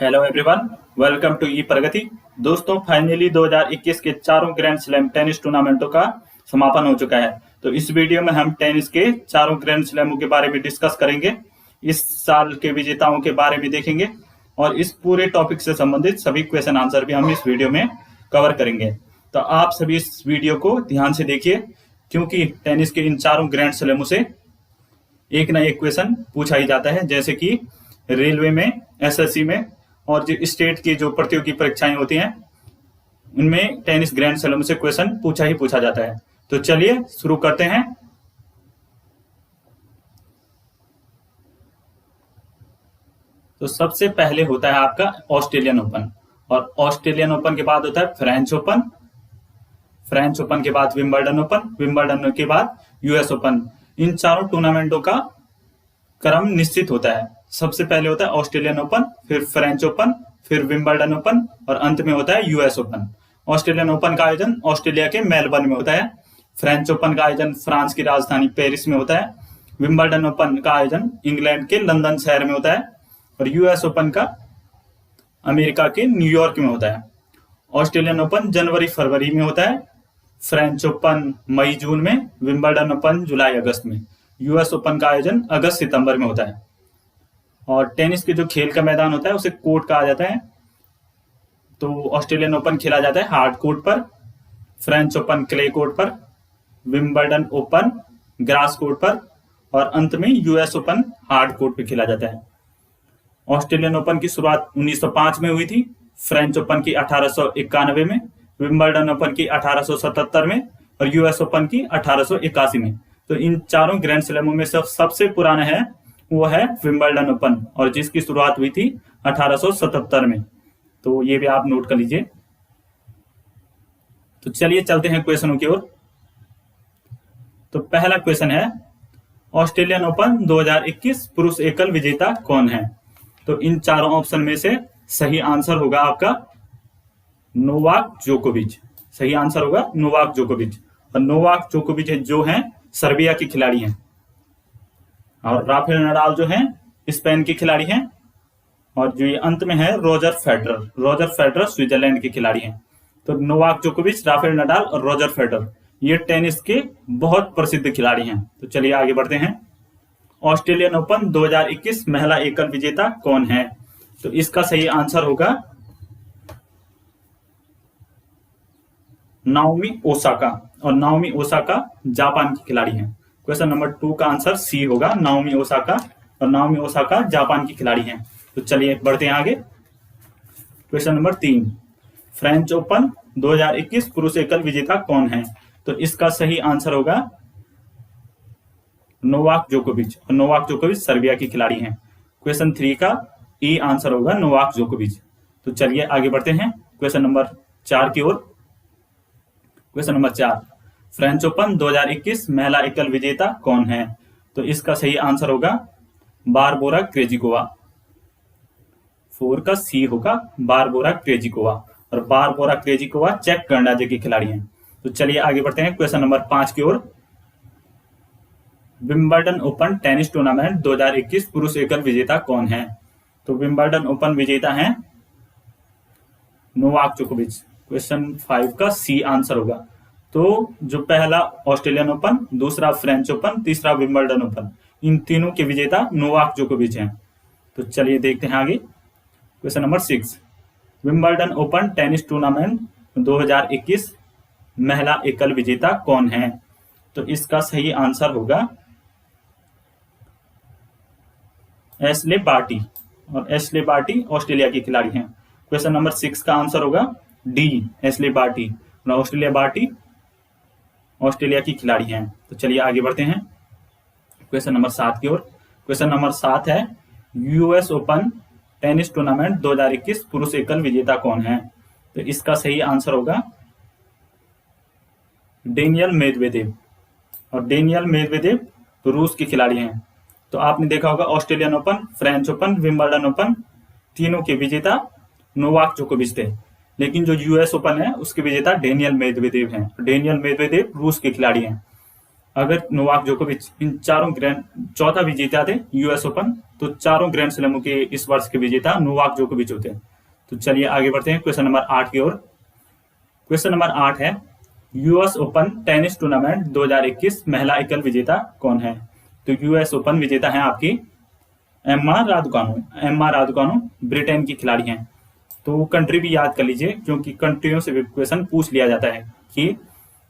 Hello everyone, welcome to ई प्रगति। दोस्तों, finally 2021 के चारों ग्रैंड स्लैम टेनिस टूर्नामेंटों का समापन हो चुका है। तो इस वीडियो में हम टेनिस के चारों ग्रैंड स्लैमों के बारे में डिस्कस करेंगे, इस साल के विजेताओं के बारे में देखेंगे और इस पूरे टॉपिक से संबंधित सभी क्वेश्चन आंसर भी हम इस वीडियो में कवर करेंगे। तो आप सभी इस वीडियो को ध्यान से देखिए, क्योंकि टेनिस के इन चारों ग्रैंड स्लैमों से एक ना एक क्वेश्चन पूछा ही जाता है, जैसे कि रेलवे में, एसएससी में और जो स्टेट की जो प्रतियोगी परीक्षाएं होती हैं उनमें टेनिस ग्रैंड स्लैम से क्वेश्चन पूछा ही पूछा जाता है। तो चलिए शुरू करते हैं। तो सबसे पहले होता है आपका ऑस्ट्रेलियन ओपन, और ऑस्ट्रेलियन ओपन के बाद होता है फ्रेंच ओपन, फ्रेंच ओपन के बाद विंबलडन ओपन, विंबलडन के बाद यूएस ओपन। इन चारों टूर्नामेंटों का क्रम निश्चित होता है। सबसे पहले होता है ऑस्ट्रेलियन ओपन, फिर फ्रेंच ओपन, फिर विंबलडन ओपन और अंत में होता है यूएस ओपन। ऑस्ट्रेलियन ओपन का आयोजन ऑस्ट्रेलिया के मेलबर्न में होता है, फ्रेंच ओपन का आयोजन फ्रांस की राजधानी पेरिस में होता है, विंबलडन ओपन का आयोजन इंग्लैंड के लंदन शहर में होता है और यूएस ओपन का अमेरिका के न्यूयॉर्क में होता है। ऑस्ट्रेलियन ओपन जनवरी फरवरी में होता है, फ्रेंच ओपन मई जून में, विंबलडन ओपन जुलाई अगस्त में, यूएस ओपन का आयोजन अगस्त सितंबर में होता है। और टेनिस के जो खेल का मैदान होता है उसे कोर्ट कहा जाता है। तो ऑस्ट्रेलियन ओपन खेला जाता है हार्ड कोर्ट पर, फ्रेंच ओपन क्ले कोर्ट पर, विंबलडन ओपन ग्रास कोर्ट पर और अंत में यूएस ओपन हार्ड कोर्ट पर खेला जाता है। ऑस्ट्रेलियन ओपन की शुरुआत 1905 में हुई थी, फ्रेंच ओपन की 1891 में, विंबलडन ओपन की 1877 में और यूएस ओपन की 1881 में। तो इन चारों ग्रैंड स्लैमों में सबसे पुराना है वो है विंबलडन ओपन, और जिसकी शुरुआत हुई थी 1877 में। तो ये भी आप नोट कर लीजिए। तो चलिए चलते हैं क्वेश्चनों की ओर। तो पहला क्वेश्चन है, ऑस्ट्रेलियन ओपन 2021 पुरुष एकल विजेता कौन है? तो इन चारों ऑप्शन में से सही आंसर होगा आपका नोवाक जोकोविच। सही आंसर होगा नोवाक जोकोविच। और नोवाक जोकोविच जो हैं सर्बिया के खिलाड़ी हैं, और राफेल नडाल जो हैं स्पेन के खिलाड़ी हैं, और जो ये अंत में है Roger Federer. Roger Federer Switzerland के खिलाड़ी हैं। तो नोवाक जोकोविच, राफेल नडाल और रोजर फेडरर ये टेनिस के बहुत प्रसिद्ध खिलाड़ी हैं। तो चलिए आगे बढ़ते हैं। ऑस्ट्रेलियन ओपन 2021 महिला एकल विजेता कौन है? तो इसका सही आंसर होगा नाओमी ओसाका, और नाओमी ओसाका जापान की खिलाड़ी हैं। क्वेश्चन नंबर 2 का आंसर सी होगा, नाओमी ओसाका, और नाओमी ओसाका जापान की खिलाड़ी हैं। तो चलिए बढ़ते हैं आगे। क्वेश्चन नंबर 3, फ्रेंच ओपन 2021 पुरुष एकल विजेता कौन है? तो इसका सही आंसर होगा नोवाक जोकोविच, और नोवाक जोकोविच सर्बिया की खिलाड़ी हैं। क्वेश्चन 3 का ई आंसर होगा नोवाक जोकोविच। तो चलिए आगे बढ़ते हैं क्वेश्चन नंबर 4 की ओर। क्वेश्चन नंबर 4, फ्रेंच ओपन 2021 महिला एकल विजेता कौन है? तो इसका सही आंसर होगा बारबोरा क्रेजिकोवा। 4 का सी होगा बारबोरा क्रेजिकोवा, और बारबोरा क्रेजिकोवा चेक गणराज्य की खिलाड़ी हैं। तो चलिए आगे बढ़ते हैं क्वेश्चन नंबर 5 की ओर। विंबलडन ओपन टेनिस टूर्नामेंट 2021 पुरुष एकल विजेता कौन है? तो विंबलडन ओपन विजेता हैं नोवाक जोकोविच। क्वेश्चन 5 का सी आंसर होगा। तो जो पहला ऑस्ट्रेलियन ओपन, दूसरा फ्रेंच ओपन, तीसरा विंबलडन ओपन, इन तीनों के विजेता नोवाक जोकोविच हैं। तो चलिए देखते हैं आगे। Question number 6, Wimbledon open tennis tournament 2021 महिला एकल विजेता कौन है? तो इसका सही आंसर होगा एशले बार्टी, और एशले बार्टी ऑस्ट्रेलिया की खिलाड़ी हैं। क्वेश्चन नंबर 6 का आंसर होगा डी, एशले बार्टी, और ऑस्ट्रेलिया बार्टी ऑस्ट्रेलिया की खिलाड़ी हैं। तो चलिए आगे बढ़ते हैं क्वेश्चन नंबर 7 की ओर। क्वेश्चन नंबर 7 है, यूएस ओपन टेनिस टूर्नामेंट 2021 पुरुष एकल विजेता कौन है? तो इसका सही आंसर होगा डेनियल मेदवेदेव, और डेनियल मेदवेदेव तो रूस के खिलाड़ी हैं। तो आपने देखा होगा Australian open, French open, Wimbledon open तीनों के विजेता नोवाक जोकोविच थे, लेकिन जो यूएस ओपन है उसके विजेता डेनियल मेदवेदेव हैं। डेनियल मेदवेदेव रूस के खिलाड़ी हैं। अगर नोवाक जोकोविच इन चारों ग्रैंड चौथा भी जीता थे यूएस ओपन, तो चारों ग्रैंड स्लैमों के इस वर्ष के विजेता नोवाक जोकोविच होते हैं। तो चलिए आगे बढ़ते हैं क्वेश्चन नंबर 8 की ओर। क्वेश्चन नंबर 8 है, यूएस ओपन टेनिस टूर्नामेंट 2021 महिला एकल विजेता कौन है? तो यूएस ओपन विजेता है आपकी Emma Raducanu. Emma Raducanu Britain की खिलाड़ी हैं। तो कंट्री भी याद कर लीजिए, क्योंकि कंट्रियों से भी क्वेश्चन पूछ लिया जाता है कि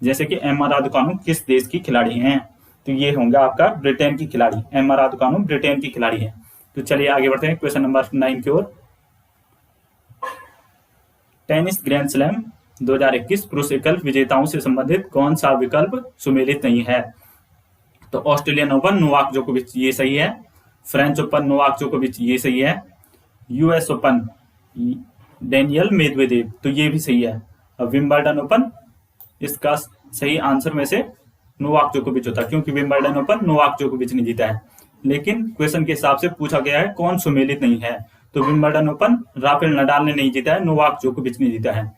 जैसे कि एम्मा रादुकानु किस देश की खिलाड़ी हैं, तो ये होंगे आपका ब्रिटेन की खिलाड़ी। एम्मा रादुकानु ब्रिटेन की खिलाड़ी है। तो चलिए आगे बढ़ते हैं क्वेश्चन नंबर 9 की ओर। टेनिस ग्रैंड स्लैम 2021 पुरुष एकल विजेताओं से संबंधित कौन सा विकल्प सुमेलित नहीं है? तो ऑस्ट्रेलियन ओपन नोवाक जोकोविच, ये सही है। फ्रेंच ओपन नोवाक जोकोविच, ये सही है। यूएस ओपन डेनियल मेदवेदेव, तो ये भी सही है। अब विंबलडन ओपन, इसका सही आंसर में से नोवाक जोकोविच होता है, क्योंकि विंबलडन ओपन नोवाक जोकोविच ने जीता है। लेकिन क्वेश्चन के हिसाब से पूछा गया है कौन सुमेलित नहीं है, तो विंबलडन ओपन राफेल नडाल ने नहीं जीता है, नोवाक जोकोविच ने जीता है।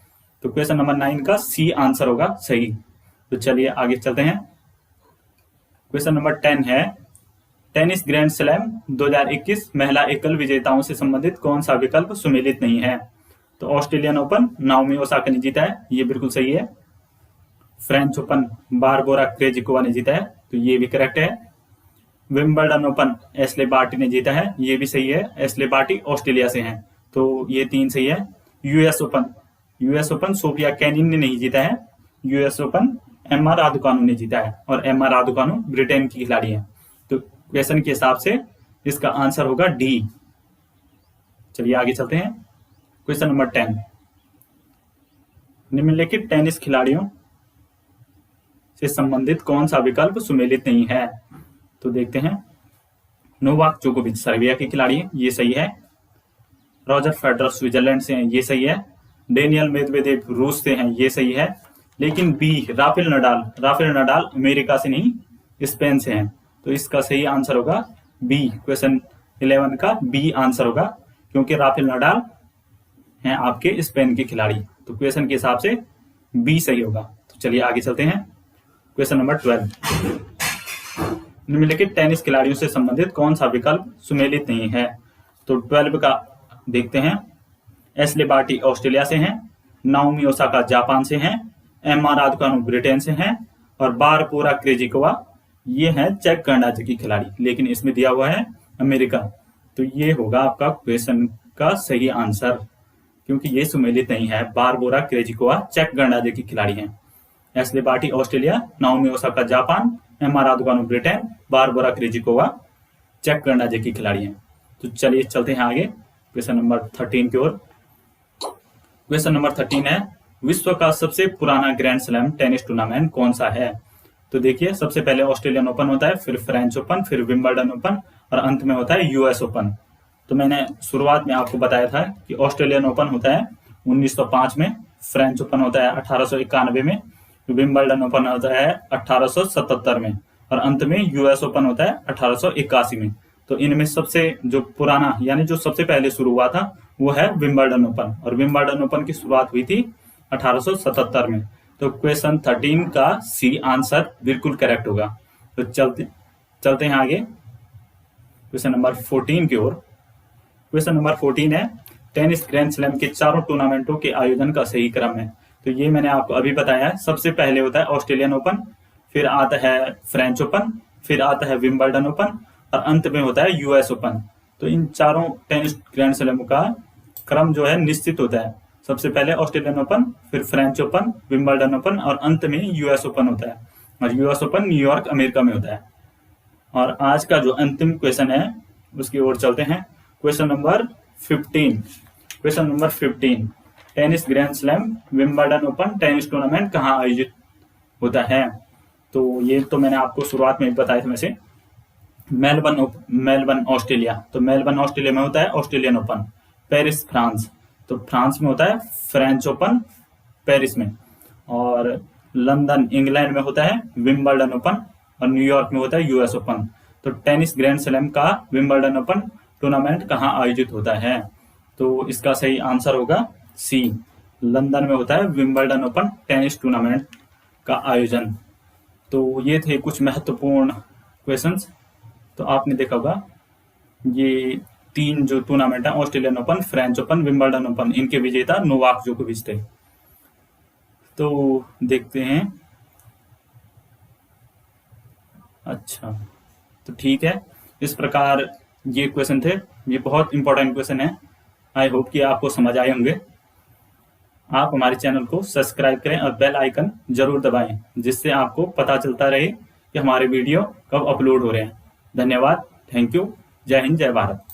तो क्वेश्चन नंबर 9 का सी आंसर होगा सही। तो चलिए आगे चलते हैं। क्वेश्चन नंबर 10 है, टेनिस ग्रैंड स्लैम 2021 महिला एकल विजेताओं से संबंधित कौन सा विकल्प सुमेलित नहीं है? तो ऑस्ट्रेलियन ओपन नाओमी ओसाका ने जीता है, ये बिल्कुल सही है। फ्रेंच ओपन बारबोरा क्रेजिकोवा ने जीता है, तो ये भी करेक्ट है। विंबलडन ओपन एश्ले बार्टी ने जीता है, ये भी सही है। एश्ले बार्टी ऑस्ट्रेलिया से हैं, तो ये 3 सही है। यूएस ओपन सोफिया केनिन ने नहीं जीता है। यूएस ओपन एम्मा रादुकानु ने जीता है, और एम्मा रादुकानु ब्रिटेन की खिलाड़ी है। तो क्वेश्चन के हिसाब से इसका आंसर होगा डी। चलिए आगे चलते हैं। क्वेश्चन नंबर 10, निम्नलिखित टेनिस खिलाड़ियों से संबंधित कौन सा विकल्प सुमेलित नहीं है? तो देखते हैं। नोवाक जोकोविच सर्बिया के खिलाड़ी हैं, ये सही है। रॉजर फेडरर स्विट्जरलैंड से हैं, ये सही है। डेनियल मेदवेदेव रूस से हैं, ये सही है। लेकिन बी राफेल नडाल अमेरिका से नहीं, स्पेन से हैं, तो इसका सही आंसर होगा बी। क्वेश्चन 11 का बी आंसर होगा, क्योंकि राफेल नडाल हैं आपके स्पेन के खिलाड़ी। तो क्वेश्चन के हिसाब से बी सही होगा। तो चलिए आगे चलते हैं। क्वेश्चन नंबर 12, निम्नलिखित टेनिस खिलाड़ियों से संबंधित कौन सा विकल्प सुमेलित नहीं है? तो 12 का देखते हैं। एश्ले बार्टी ऑस्ट्रेलिया से हैं, नाओमी ओसाका जापान से हैं, एम्मा रादुकानु ब्रिटेन से हैं, और बारबोरा क्रेजिकोवा ये हैं चेक गणराज्य की खिलाड़ी, लेकिन इसमें दिया हुआ है अमेरिका। तो ये होगा आपका क्वेश्चन का सही आंसर, क्योंकि ये सुमेलित नहीं है। बारबोरा क्रेजिकोवा चेक गणराज्य की खिलाड़ी हैं। Ashleigh Barty Australia, Naomi Osaka Japan, Emma Raducanu Britain, Barbora Krejcikova चेक गणराज्य की खिलाड़ी हैं। तो चलिए चलते हैं आगे क्वेश्चन नंबर 13 की ओर। क्वेश्चन नंबर 13 है, विश्व का सबसे पुराना ग्रैंड स्लैम टेनिस टूर्नामेंट कौन सा है? तो देखिए, सबसे पहले ऑस्ट्रेलियन ओपन होता है, फिर फ्रेंच ओपन, फिर विंबलडन ओपन, और अंत में होता है यूएस ओपन। तो मैंने शुरुआत में आपको बताया था कि ऑस्ट्रेलियन ओपन होता है 1905 में, फ्रेंच ओपन होता है 1891 में, विंबलडन ओपन होता है 1877 में, और अंत में यूएस ओपन होता है 1881 में। तो इनमें सबसे जो पुराना, यानी जो सबसे पहले शुरू हुआ था, वो है विंबलडन ओपन, और विंबलडन ओपन की शुरुआत हुई थी 1877 में। तो क्वेश्चन 13 का सी आंसर बिल्कुल करेक्ट होगा। तो चलते हैं आगे क्वेश्चन नंबर 14 की ओर। क्वेश्चन नंबर 14 है, टेनिस ग्रैंड स्लैम के चारों टूर्नामेंटों के आयोजन का सही क्रम है। तो ये मैंने आपको अभी बताया है। सबसे पहले होता है ऑस्ट्रेलियन ओपन, फिर आता है फ्रेंच ओपन, फिर आता है विंबलडन ओपन, और अंत में होता है यूएस ओपन। तो इन चारों टेनिस ग्रैंड स्लैम का क्रम जो है निश्चित होता है। सबसे पहले ऑस्ट्रेलियन ओपन, फिर फ्रेंच ओपन, विंबलडन ओपन, और अंत में यूएस ओपन होता है। और यूएस ओपन न्यूयॉर्क अमेरिका में होता है। और आज का जो अंतिम क्वेश्चन है उसकी ओर चलते हैं। Question number 15। Question number 15, tennis grand slam Wimbledon open tennis tournament कहाँ आयोजित होता है? तो ये तो मैंने आपको शुरुआत में बताया था। वैसे मेलबर्न ऑस्ट्रेलिया, तो मेलबर्न ऑस्ट्रेलिया में होता है ऑस्ट्रेलियन ओपन। पेरिस फ्रांस, तो फ्रांस में होता है फ्रेंच ओपन पेरिस में। और लंदन इंग्लैंड में होता है विंबलडन ओपन, और न्यूयॉर्क में होता है यूएस ओपन। तो टेनिस ग्रैंड स्लैम का विंबलडन ओपन टूर्नामेंट कहाँ आयोजित होता है? तो इसका सही आंसर होगा सी, लंदन में होता है विंबलडन ओपन टेनिस टूर्नामेंट का आयोजन। तो ये थे कुछ महत्वपूर्ण क्वेश्चंस। तो आपने देखा होगा ये 3 जो टूर्नामेंट है, Australian open, French open, Wimbledon open, इनके विजेता नोवाक जोकोविच थे। तो देखते हैं। अच्छा, तो ठीक है, इस प्रकार ये क्वेश्चन थे। ये बहुत इंपॉर्टेंट क्वेश्चन है। आई होप कि आपको समझ आए होंगे। आप हमारे चैनल को सब्सक्राइब करें और बेल आइकन जरूर दबाएं, जिससे आपको पता चलता रहे कि हमारे वीडियो कब अपलोड हो रहे हैं। धन्यवाद। Thank you. जय हिंद, जय भारत।